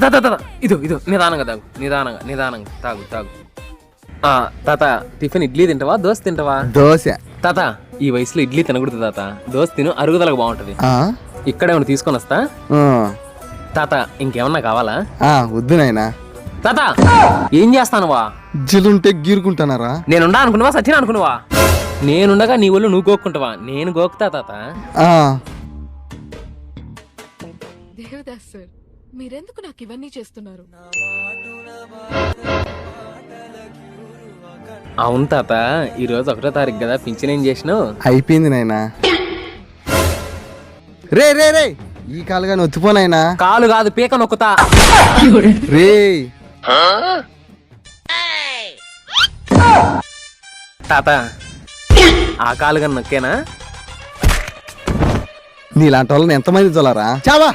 తాత ఇదో నిదానంగా తాగు, నిదానంగా తాగు. తాత టిఫిన్ ఇడ్లీ తింటావా, దోశ తింటావా? దోశ. తాత ఈ వయసులో ఇడ్లీ తినకూడదు తాత, దోశ తిను, అరుగుదలకు బాగుంటది. ఇక్కడే ఏమన్నా తీసుకొని వస్తా. తాత ఇంకేమన్నా కావాలా? వద్దు నాయనా. తాత ఏం చేస్తానువా? జిలుంటే గీరుకుంటానారా? నేనుండా అనుకున్నావా, సచిన్ అనుకున్నావా? నేనుండగా నీ ఒళ్ళు నువ్వు గోక్కుంటావా? నేను గోకుతా తాత. దేవదాస్ సార్, మీరెందుకు నాకు ఇవన్నీ చేస్తున్నారు? అవును తాత, ఈ రోజు 1వ తారీఖు కదా, పింఛన్ ఏం చేసినావు? అయిపోయింది నాయనా. రే రే రే ఈ కాలుగా నొత్తిపోనాయనా. కాలు కాదు, పీక నొక్కుతా. రే తాత ఆ కాలుగా నొక్కేనా? నీలాంటి వాళ్ళని ఎంతమంది తోలరా చావా.